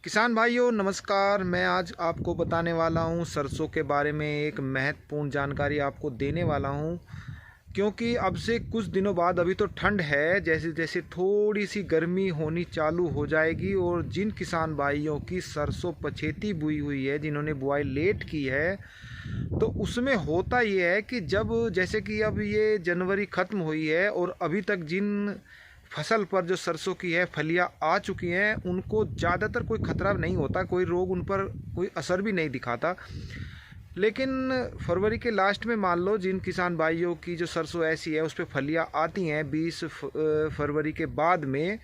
किसान भाइयों नमस्कार। मैं आज आपको बताने वाला हूं सरसों के बारे में एक महत्वपूर्ण जानकारी आपको देने वाला हूं, क्योंकि अब से कुछ दिनों बाद अभी तो ठंड है, जैसे जैसे थोड़ी सी गर्मी होनी चालू हो जाएगी और जिन किसान भाइयों की सरसों पछेती बुई हुई है, जिन्होंने बुआई लेट की है, तो उसमें होता ये है कि जब जैसे कि अब ये जनवरी ख़त्म हुई है और अभी तक जिन फसल पर जो सरसों की है फलियां आ चुकी हैं, उनको ज़्यादातर कोई ख़तरा नहीं होता, कोई रोग उन पर कोई असर भी नहीं दिखाता। लेकिन फरवरी के लास्ट में मान लो जिन किसान भाइयों की जो सरसों ऐसी है उस पर फलियां आती हैं 20 फरवरी के बाद में,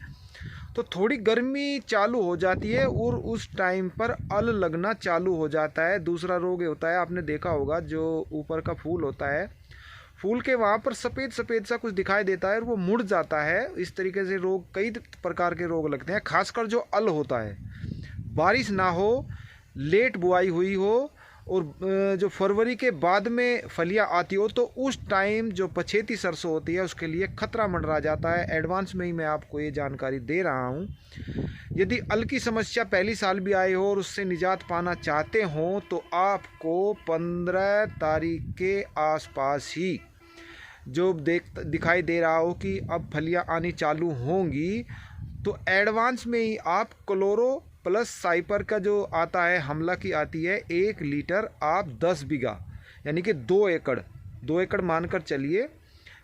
तो थोड़ी गर्मी चालू हो जाती है और उस टाइम पर अल लगना चालू हो जाता है। दूसरा रोग ये होता है, आपने देखा होगा, जो ऊपर का फूल होता है, फूल के वहाँ पर सफ़ेद सफ़ेद सा कुछ दिखाई देता है और वो मुड़ जाता है। इस तरीके से रोग, कई प्रकार के रोग लगते हैं, खासकर जो अल होता है। बारिश ना हो, लेट बुआई हुई हो और जो फरवरी के बाद में फलियां आती हो, तो उस टाइम जो पछेती सरसों होती है उसके लिए खतरा मंडरा जाता है। एडवांस में ही मैं आपको ये जानकारी दे रहा हूँ। यदि अल की समस्या पहली साल भी आई हो और उससे निजात पाना चाहते हो, तो आपको 15 तारीख के आसपास ही जो दिखाई दे रहा हो कि अब फलियां आनी चालू होंगी, तो एडवांस में ही आप क्लोरो प्लस साइपर का जो आता है, हमला की आती है, 1 लीटर आप 10 बीघा यानी कि 2 एकड़ मानकर चलिए।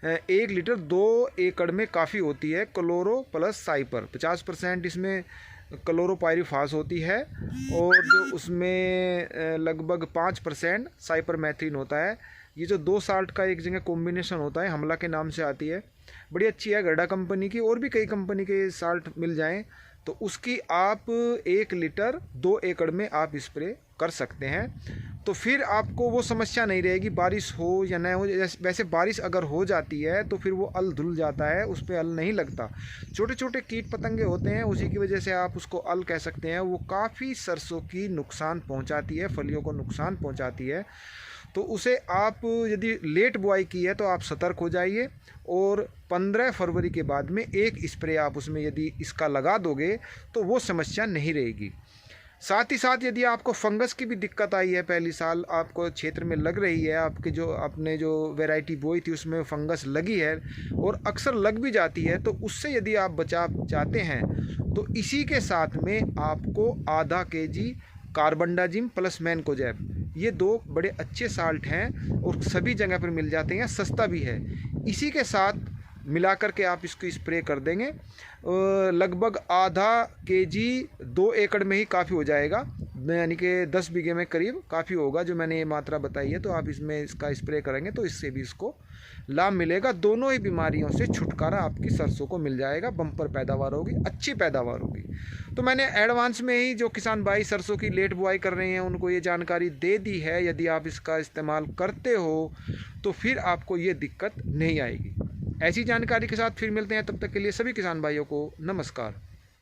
1 लीटर 2 एकड़ में काफ़ी होती है क्लोरो प्लस साइपर। 50% इसमें क्लोरोपायरीफास होती है और जो उसमें लगभग 5% साइपरमेथ्रिन होता है। ये जो 2 साल्ट का एक जगह कॉम्बिनेशन होता है, हमला के नाम से आती है, बड़ी अच्छी है, गड्ढा कंपनी की, और भी कई कंपनी के साल्ट मिल जाएं तो उसकी आप 1 लीटर 2 एकड़ में आप स्प्रे कर सकते हैं। तो फिर आपको वो समस्या नहीं रहेगी, बारिश हो या न हो। वैसे बारिश अगर हो जाती है तो फिर वो अल धुल जाता है, उस पर अल नहीं लगता। छोटे छोटे कीट पतंगे होते हैं, उसी की वजह से आप उसको अल कह सकते हैं। वो काफ़ी सरसों की नुकसान पहुंचाती है, फलियों को नुकसान पहुंचाती है। तो उसे आप यदि लेट बुआई की है तो आप सतर्क हो जाइए और 15 फरवरी के बाद में एक स्प्रे आप उसमें यदि इसका लगा दोगे तो वो समस्या नहीं रहेगी। साथ ही साथ यदि आपको फंगस की भी दिक्कत आई है, पहली साल आपको क्षेत्र में लग रही है, आपके जो आपने जो वैरायटी बोई थी उसमें फंगस लगी है और अक्सर लग भी जाती है, तो उससे यदि आप बचाव चाहते हैं तो इसी के साथ में आपको आधा केजी कार्बनडाजिम प्लस मैनकोजेब, ये 2 बड़े अच्छे साल्ट हैं और सभी जगह पर मिल जाते हैं, सस्ता भी है। इसी के साथ मिलाकर के आप इसको स्प्रे कर देंगे। लगभग आधा केजी 2 एकड़ में ही काफ़ी हो जाएगा, यानी कि 10 बीघे में करीब काफ़ी होगा जो मैंने ये मात्रा बताई है। तो आप इसमें इसका स्प्रे करेंगे तो इससे भी इसको लाभ मिलेगा। दोनों ही बीमारियों से छुटकारा आपकी सरसों को मिल जाएगा, बम्पर पैदावार होगी, अच्छी पैदावार होगी। तो मैंने एडवांस में ही जो किसान भाई सरसों की लेट बुआई कर रहे हैं उनको ये जानकारी दे दी है। यदि आप इसका इस्तेमाल करते हो तो फिर आपको ये दिक्कत नहीं आएगी। ऐसी जानकारी के साथ फिर मिलते हैं, तब तक के लिए सभी किसान भाइयों को नमस्कार।